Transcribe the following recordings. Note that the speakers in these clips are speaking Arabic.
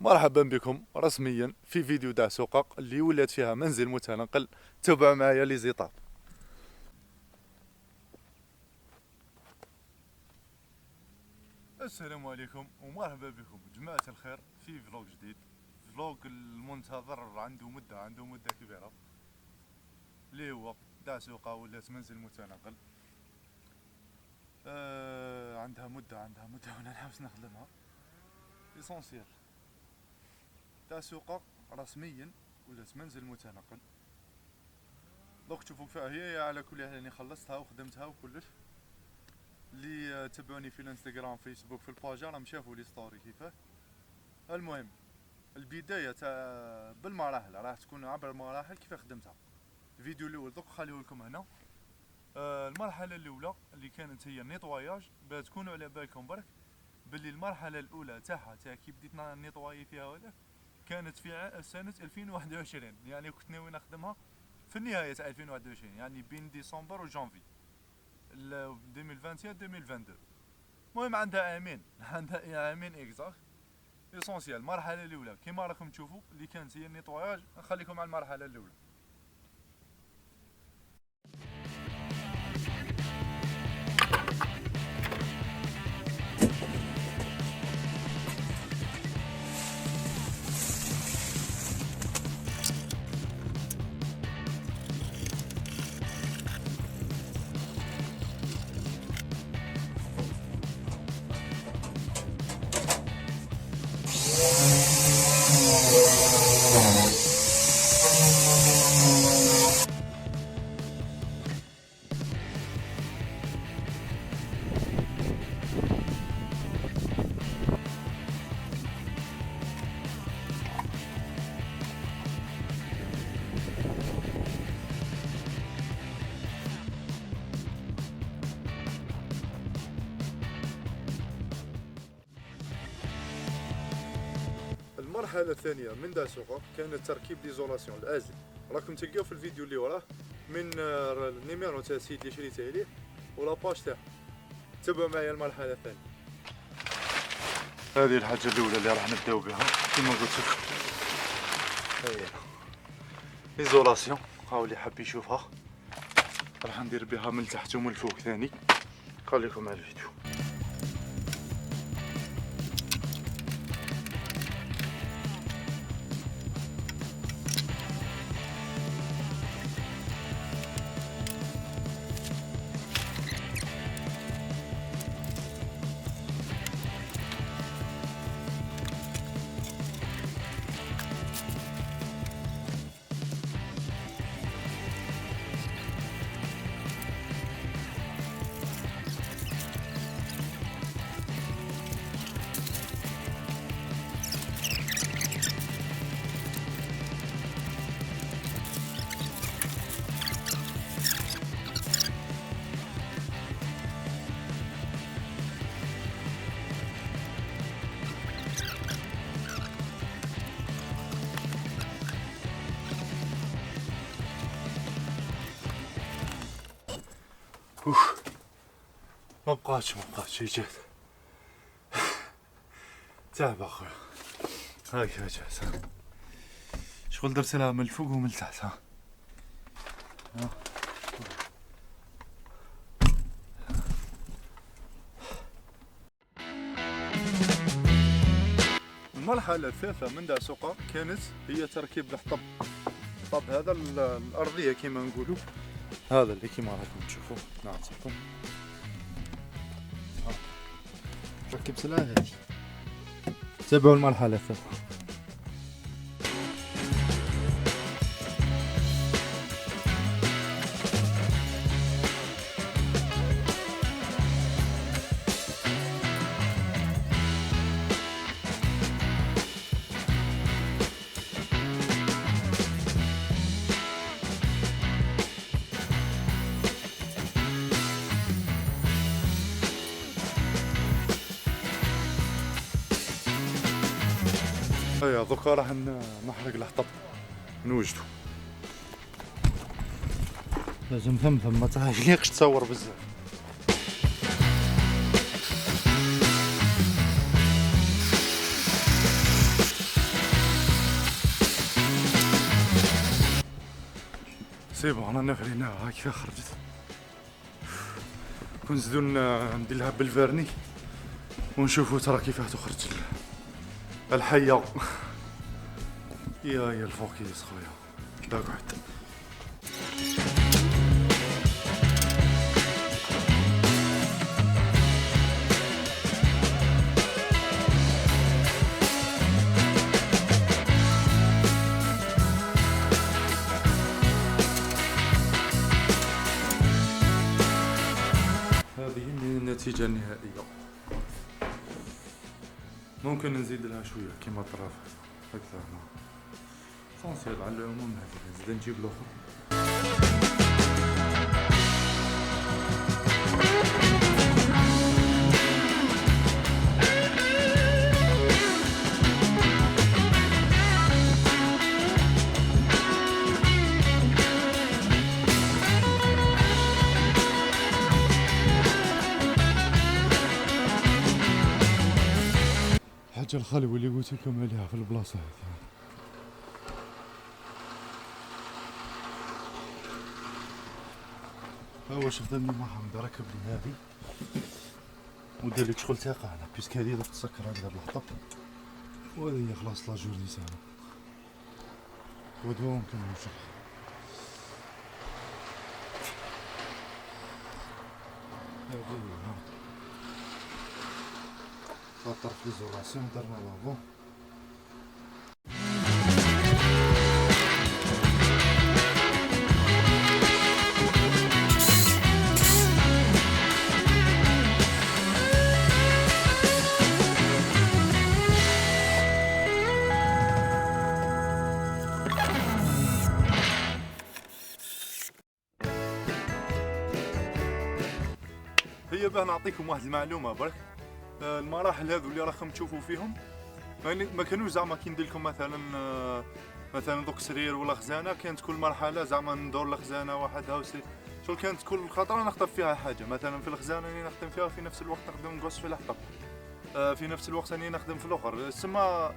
مرحبا بكم رسميا في فيديو تاع سقق اللي ولات فيها منزل متنقل. تابعوا معايا لي زيطاب. السلام عليكم ومرحبا بكم جماعة الخير في فلوق جديد، فلوق المنتظر عنده مدة كبيرة، اللي هو تاع سوقة ولات منزل متنقل. عندها مدة وانا نحاول نخدمها اسونسيال. تاع سوقة رسميا ولات منزل متنقل. دوك تشوفوا فيها هي على كل حال راني خلصتها وخدمتها وكلش. اللي تبعوني في الانستغرام فيسبوك في الباج راهم شافوا لي ستوري كيفاه. المهم البدايه تاع بالمراحل راح تكون عبر المراحل كيف خدمتها. الفيديو الاول دوك خليه لكم هنا. المرحله الاولى اللي كانت هي النيطواياج، باش تكونوا على بالكم برك باللي المرحله الاولى تاعها تاع كي بديت نيطواي فيها ولا كانت في سنه 2021، يعني كنت ناوي نخدمها في النهايه تاع 2021، يعني بين ديسمبر وجانفي 2021 2022. المهم عندها عامين اكزاكت. اسونسيال المرحله الاولى كيما راكم تشوفوا اللي كانت هي النيطواياج. نخليكم على المرحله الاولى. المرحله الثانيه من داسوقه كانت تركيب ديزولاسيون الازل. راكم تلقاو في الفيديو اللي وراه من النيميرو تاع السيت اللي شريته ليه ولا باج تاعو. تبعوا معايا المرحله الثانيه. هذه الحاجه الاولى اللي راح نبداو بها كما قلت لكم، هي ايزولاسيون. هاو اللي حاب يشوفها راح ندير بها من تحت ومن الفوق ثاني. خليكم على الفيديو. ما بقاتش جات تعب اخويا. هاك جات شغل درت لها من الفوق ومن التحت. المرحلة الثالثة من داسوقة كانت هي تركيب الحطب. الحطب هذا الأرضية كما نقولوا، هذا اللي كما راكم تشوفوا نعطيكم. ركب سلاح هذه. تابعوا المرحلة الثالثة. هيا دوكا راح نحرق الحطب نوجدو. لازم ثم ما تعيقش تصور بزاف. سي بون رانا فريناها ها كيف خرجت. ونزيدو ندير لها بالفيرني ونشوفو ترى كيفاه تخرج الحيه. يا الفوكيس خويا لا قعد. هذه النتيجة النهائية. ممكن نزيد لها شوية كيما الطراف هكذا هنا صونسيال على العموم. هذه نزيد نجيب الاخر. حاجة الخلوة اللي قلت لكم عليها في البلاصة هذه. هو شفت اني محمد ركب لي هذه ودار لي شغل ثقة انا بيسك هذه دوك تسكر هكذا بالحطب، وهذه هي خلاص لا جورني ساهلة ودوا نكملو الشغل. هذه هي خاطر في ليزولاسيون درنا لافون. هي باه نعطيكم واحد المعلومة برك. المراحل هذو اللي راكم تشوفوا فيهم ما كانوش زعما كي ندير لكم مثلا دوك سرير ولا خزانه، كانت كل مرحله زعما ندور الخزانه وحدها شغل كانت كل خطره نخطب فيها حاجه. مثلا في الخزانه اللي نخدم فيها في نفس الوقت نخدم نقص في الحطب، في نفس الوقت اني نخدم في الاخر. سما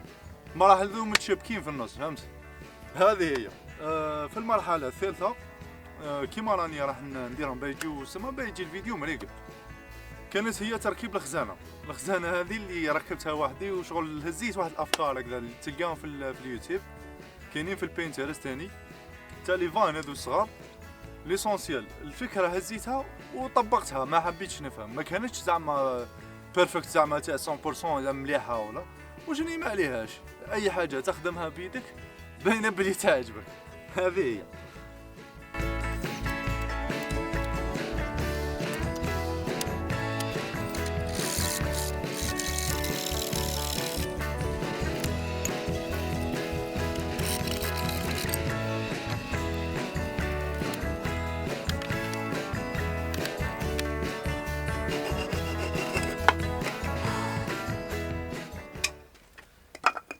المراحل ذو متشابكين في النص، فهمت؟ هذه هي. في المرحله الثالثه كيما راني راح نديرهم بيجيو سما بيجي الفيديو مريقل. كانت هي تركيب الخزانه هذه اللي ركبتها وحدي، وشغل هزيت واحد الافكار هكذا اللي تلقاهم في اليوتيوب، كاينين في البينترست ثاني تاع لي فان هذو الصغار. ليسونسيال الفكره هزيتها وطبقتها، ما حبيتش نفهم، ما كانتش زعما بيرفكت زعما تاع 100% مليحه ولا وجني ما عليهاش. اي حاجه تخدمها بيدك باينه بلي تعجبك. هذه هي.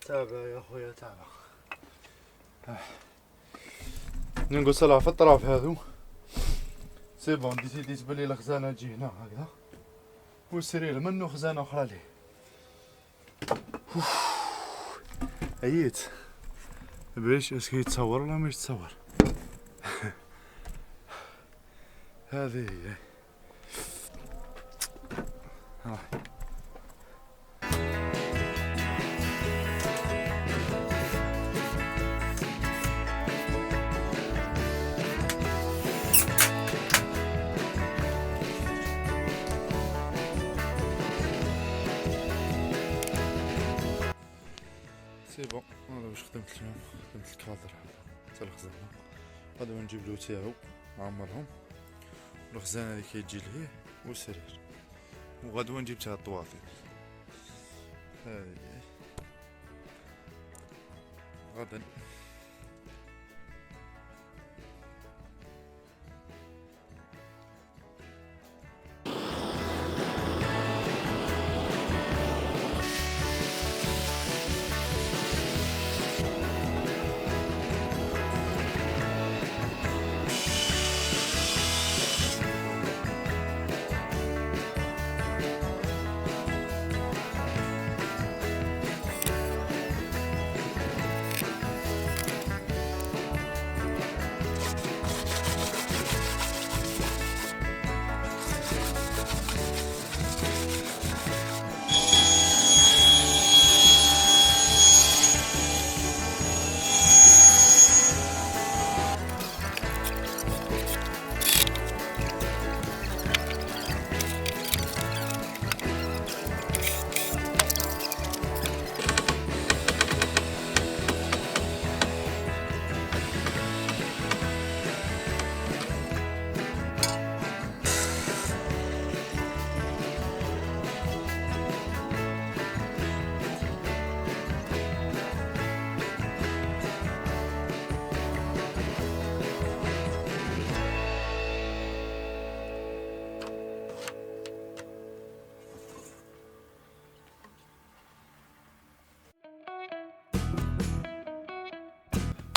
تابع يا خويا تابع. ننقص لها في الطراف هذو سي بون. ديسيديت بلي الخزانه تجي هنا هكذا والسرير منو خزانه اخرى ليه. عييت باش اسكي يتصور ولا ما يتصور. هذه هي. سي بون. هذا واش خدمت اليوم، خدمت الكادر هذا تاع الخزانه. غادي نجيب له تاعو نعمرهم، الخزانه اللي كيجي ليه والسرير، وغادي نجيب تاع الطواطي. هذه غدا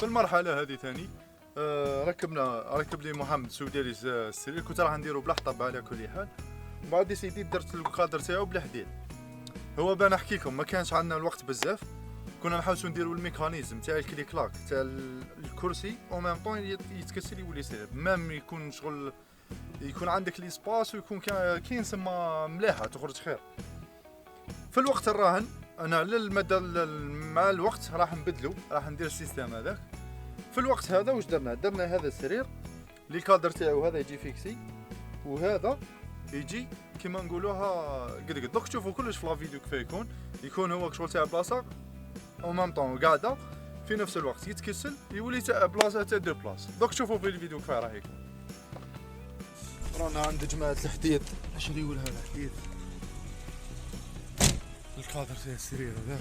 في المرحله هذه ثاني ركب لي محمد سوداري السرير، كنت راح نديرو بلا حطب على كل حال. بعد سيدي درت الكادر تاعو بلا حديد. هو بان نحكي لكم ما كانش عندنا الوقت بزاف، كنا نحاولوا نديروا الميكانيزم تاع الكليكلاك تاع الكرسي او ميم طون يتكسر يولي سير، ميم يكون شغل يكون عندك لي سباس ويكون كاين سما ملاحه تخرج خير. في الوقت الراهن انا للمدى مع الوقت راح نبدلو، راح ندير السيستم هذاك. في الوقت هذا واش درنا هذا السرير لي الكادر تاعو هذا يجي فيكسي، وهذا يجي كيما نقولوها قد دوك تشوفوا كلش في لا فيديو كيف يكون هو شغل تاع بلاصه او مام طون قاعده في نفس الوقت يتكسل يولي تاع بلاصه تاع دو بلاص. دوك تشوفوا في الفيديو كيف راه يكون. رانا عند جماعه الحديد، اش يقول هذا الحديد الكادر تاع السرير هذاك.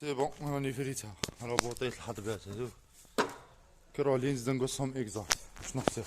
سي بون راني فريتها على بوطية الحطبات هذوك كيروح لي نزيد نقصهم اكزاكت باش نحسب.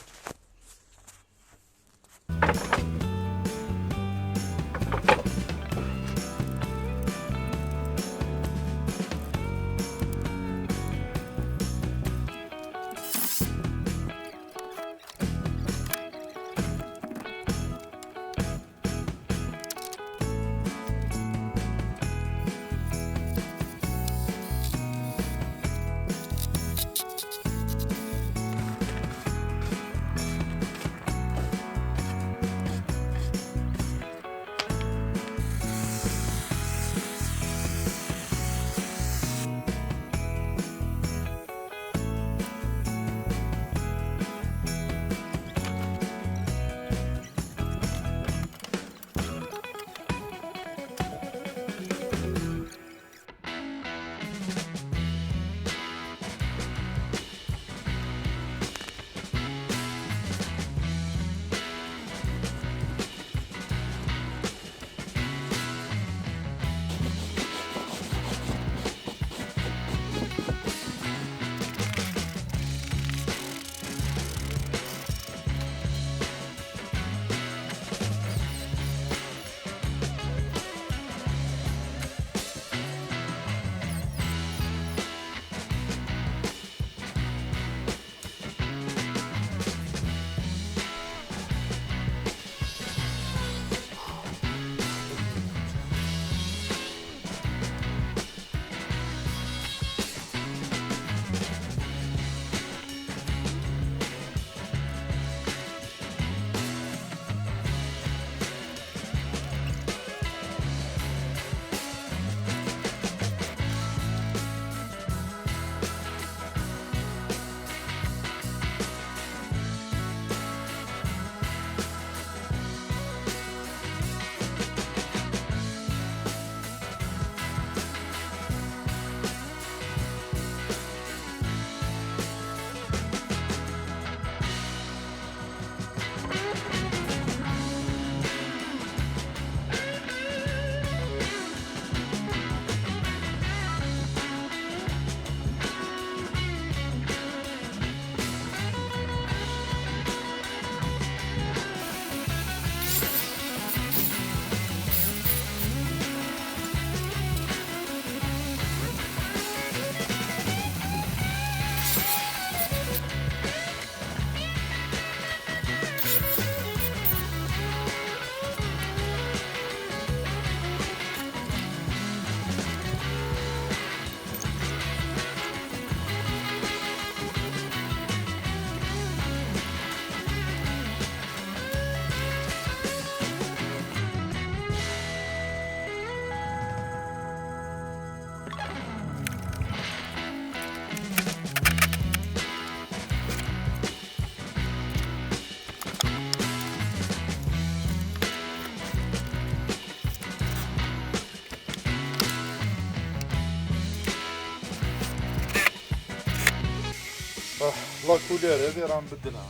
لا كولير هذه راه نبدلها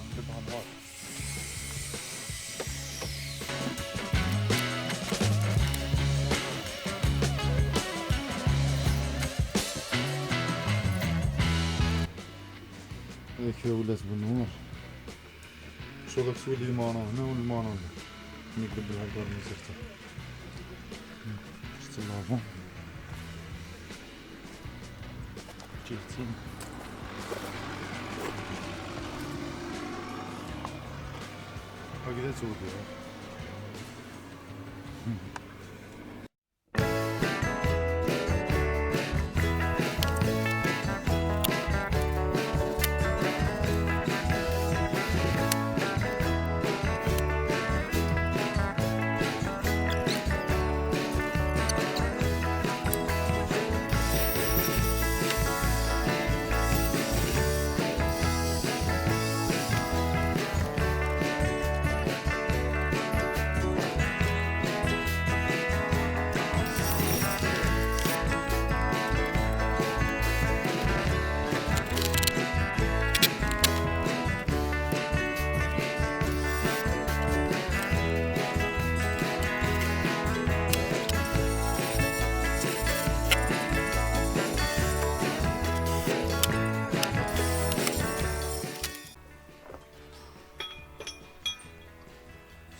نهار. هيك ولات بالنور. شو غادي تولي المانا هنا والمانا هنا. نقلب لها الكورنيش حتى. شفت لافون. جهتين. هكذا تولي.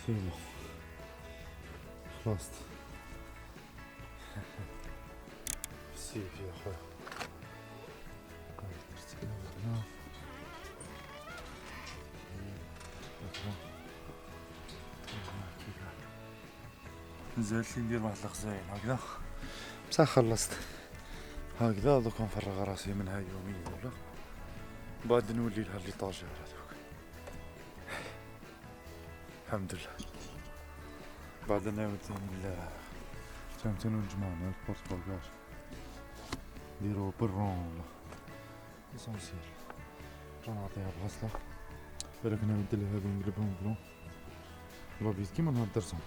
سيبو خلاص سيف يا خويا نزلت لي ندير واحد الخزاين هكذا بصح خلصت هكذا. دوك نفرغ راسي من هاي يومين ولا بعد نولي لها لي طاجر هذوك. الحمد لله. بعد نعاود ثاني الجماعة مع البورتبوغاج نديرو برون ولا ليسونسيال. راح نعطيها بغسلة بالك نعاود لها هادو نقلبهم بلون لابيض كيما نهار درتهم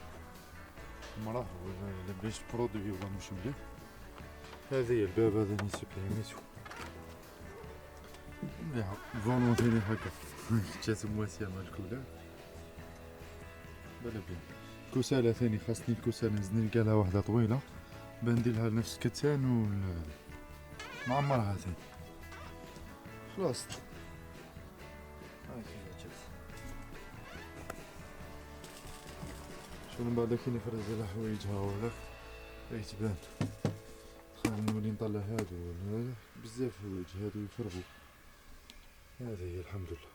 مراه ولا باش برودوي ولا مش مليح. هذه الباب هذا نسبليميتو مليحة فولونتيني هكا جات مواسية مع الكولار بلا بين. كوسالة ثاني خاصني الكوسالة نزيد نلقالها واحدة طويلة بنديرها لنفس الكتان ونعمرها ثاني. خلاص شو من بعد كي نفرز على حوايجها ولا يتبان. خلينا نولي نطلع هادو بزاف حوايج هادو يفرغوا. هذه هي الحمد لله.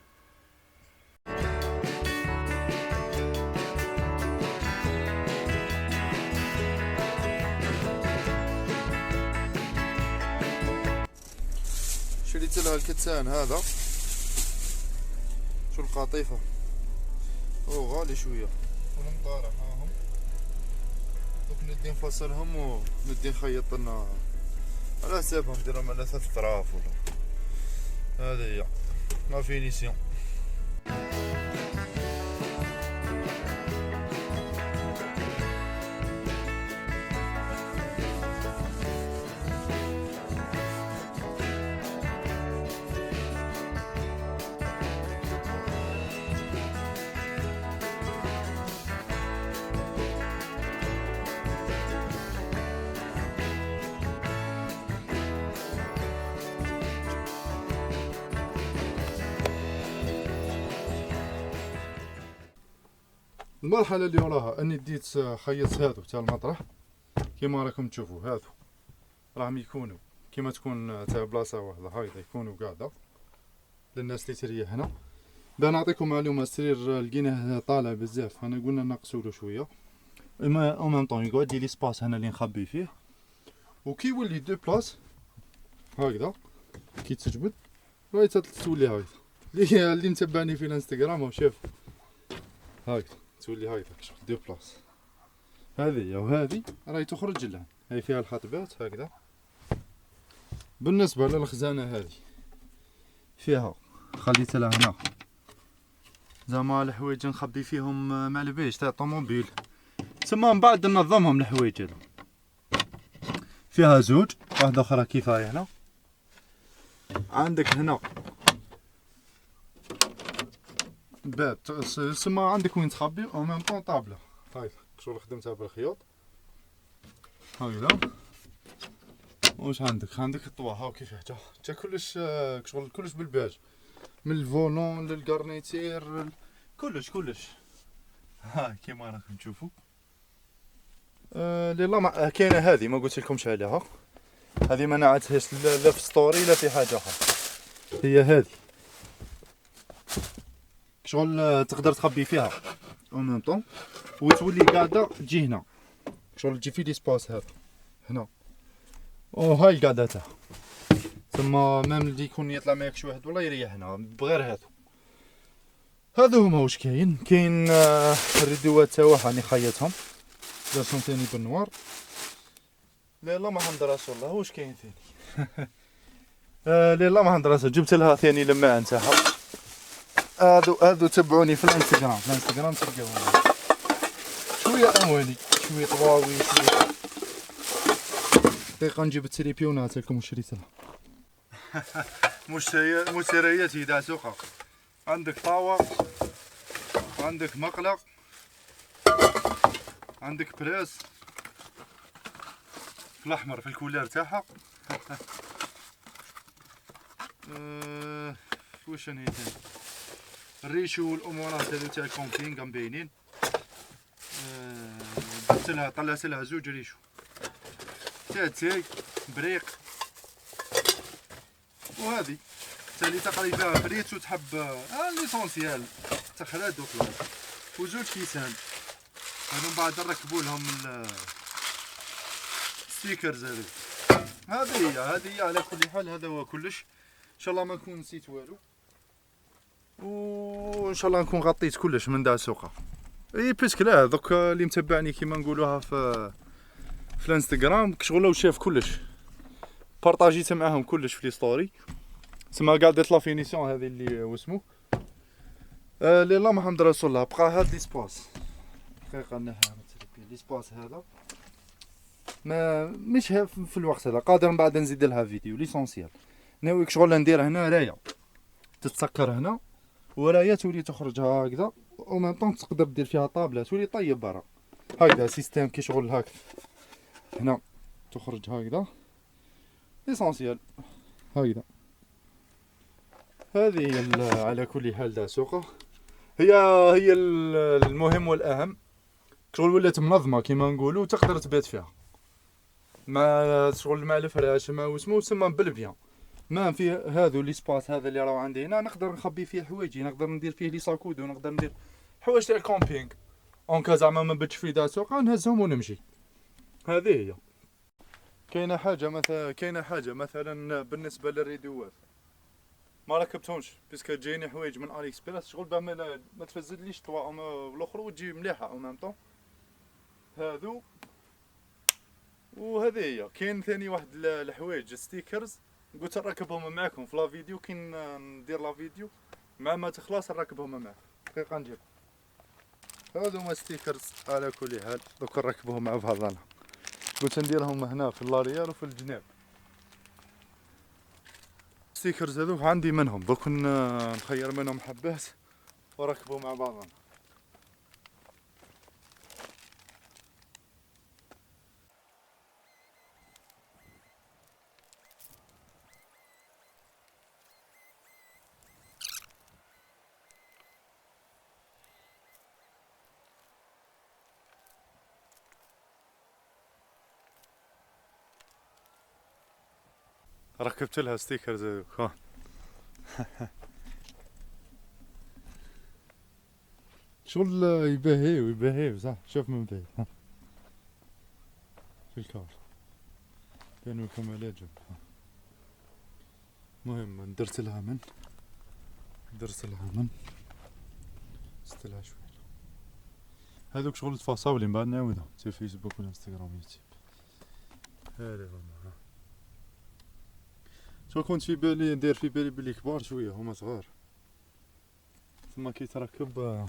شريت لها الكتان هذا شو القطيفة هو غالي شوية والمطارح هاهم دوك ندي نفصلهم وندي نخيط لنا على حسابهم نديرهم على 3 طراف ولا. هذه هي لا فينيسيون. المرحلة اللي وراها اني ديت خيطت هادو تاع المطرح كيما راكم تشوفوا. هادو راهم يكونوا كيما تكون تاع بلاصة واحدة هايدا يكونوا قاعدة للناس اللي تريح هنا. باه نعطيكم معلومة السرير لقيناه طالع بزاف انا قلنا نقصولو شوية اما او ميم طون يقعد لي سباس هنا اللي نخبي فيه. وكي يولي دو بلاص هكذا كي تجبد راهي تولي هكذا. اللي متبعني في الانستغرام وشاف هكذا تولي هكذا شوف دو بلاص. هذه وهذه راهي تخرج لها هاي فيها الحطبات هكذا. بالنسبة للخزانة هذه فيها خليت لها هنا زعما الحوايج نخبي فيهم معلبيش تاع الطوموبيل تما من بعد ننظمهم الحوايج هذو. فيها زوج واحدة أخرى كفاية هنا. عندك هنا باب تسمى عندك وين تخبي او ميم طون طابله. هاي شغل خدمتها بالخيوط هكذا. واش عندك الطوا هاو كيفاه تا كلش شغل كلش بالباج، من الفولون للكارنيتير كلش. ها كيما راكم تشوفوا. لا كاينه هذه ما قلت لكمش عليها، هذه ما نعتهاش لا في ستوري لا في حاجه اخرى. هي هذه شغل تقدر تخبي فيها او ميم طون وتولي قاعده تجي هنا، شغل تجي في ليسباس هذا هنا. هاي القاعده تاعها تما ميم اللي يكون يطلع معاك شي واحد والله يريح هنا بغير هذو هما. واش كاين الريدوات تاعها راني خيطهم درتهم ثاني بالنوار. لا ما حنضرش والله. واش كاين ثاني؟ لا ما حنضرش. جبت لها ثاني لماعه نتاعها. هادو تبعوني في الانستغرام تلقاوهم شويه اموالي شويه طواوي شويه. دقيقه نجيب التليبيونات لكم شريتها. مشترياتي تاع سوقه. عندك طاوة، عندك مقلة، عندك براس في الاحمر في الكولار تاعها. واش هي ثاني؟ الريشو والامورات هذو تاع الكومبينغ مبينين. طلعت لها زوج ريشو تاعي بريق. وهذه تالي تقريبا بريت وتحب ليسونسيال تخراد وخلاص. وزوج كيسان هادو من بعد نركبوا لهم ستيكرز. هذه هي على كل حال. هذا هو كلش. ان شاء الله ما نكون نسيت والو، وان شاء الله نكون غطيت كلش من دا سوقه. اي بيسك لا دوك اللي متبعني كيما نقولوها في الانستغرام شغل لو شاف كلش بارطاجيت معاهم كلش في لي ستوري. تسمى قعدت لا فينيسيون هذه اللي واسمو لا محمد رسول الله. بقى هاد ليسباس دقيقه نحيها ليسباس هذا ما مش في الوقت هذا قادر من بعد نزيد لها فيديو ليسونسيال. ناويك شغل ندير هنا رايه تتسكر هنا ورايه تولي تخرج هكذا او ميم طون تقدر دير فيها طابله تولي طيب برا هكذا سيستم كي شغل هكذا هنا تخرج هكذا ليسونسيال هكذا. هذه هي على كل حال دا سوقه. هي المهم والاهم شغل ولات منظمه كيما نقولوا تقدر تبات فيها مع شغل مع الفراش ما واسمو تسمى بالبيان. ما فيه هذو لي سباس هذا اللي راهو عندي هنا نقدر نخبي فيه حوايجي، نقدر ندير فيه لي ساكودو، نقدر ندير حوايج تاع الكامبينغ اون كا زعما ما بتش في دا سوقه نهزهم ونمشي. هذه هي. كاينه حاجه مثلا بالنسبه للريدوات ما ركبتهمش باسكو جايني حوايج من علي اكسبريس شغل باه ما تفزدليش طوا الاخر وتجي مليحه او ميم طون هذو. وهذه هي. كاين ثاني واحد الحوايج ستيكرز قلت نركبهم معكم في لا فيديو كي ندير لا فيديو مع ما تخلص نركبهم معكم. دقيقه نجيب هذو ما ستيكرز على كل حال دوك نركبهم مع بعضنا. قلت نديرهم هنا في اللاريال وفي الجناب. ستيكرز هذوك عندي منهم دوك نخير منهم حبات وركبوا مع بعضنا. ركبت لها ستيكرز هذوك ها. شغل يبهيو صح. شوف من بعيد ها في الكار كانوا لكم على جنب. المهم درت لها من ست لها شويه. هذوك شغل تفاصيل من بعد نعاودهم في فيسبوك والانستغرام يوتيوب. هذا هما. شو كنت في بالي ندير في بالي بلي كبار شويه هما صغار ثم كي تركب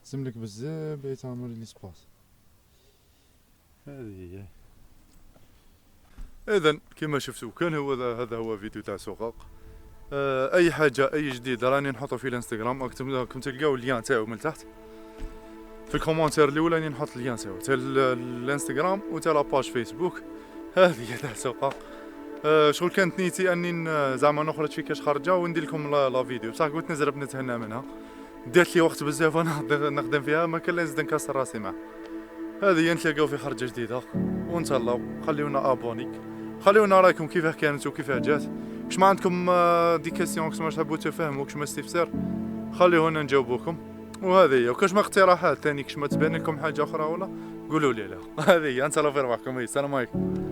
لازملك بزاف باش تعمر لي سباس. هذه هي. اذا كما شفتوا كان هذا هو فيديو تاع سوقاق. اي حاجه اي جديد راني نحطه في الانستغرام، راكم تلقاو اللين تاعو من تحت في الكومونتير الاولى، راني نحط اللين تاع الانستغرام وتاع لاباج فيسبوك. هذه تاع سوقا. شغل كانت نيتي اني زعما نخرج في كاش خرجه وندير لكم لا فيديو، بصح قلت نزرب نتهنى منها، دات لي وقت بزاف وانا نخدم فيها، ما كان لازم نكسر راسي معها. هذه نتلاقاو في خرجه جديده ونتهلاو. خليونا ابوني، خليونا رايكم كيفاه كانت وكيفاه جات. كش ما عندكم دي كيسيون، كش ما تحبوا تفهموا، كش ما استفسار خليونا نجاوبوكم. وهذه هي، وكاش ما اقتراحات ثاني، كش ما تبان لكم حاجه اخرى ولا قولوا لي لا. هذه هي، نتهلاو في رواحكم. السلام عليكم.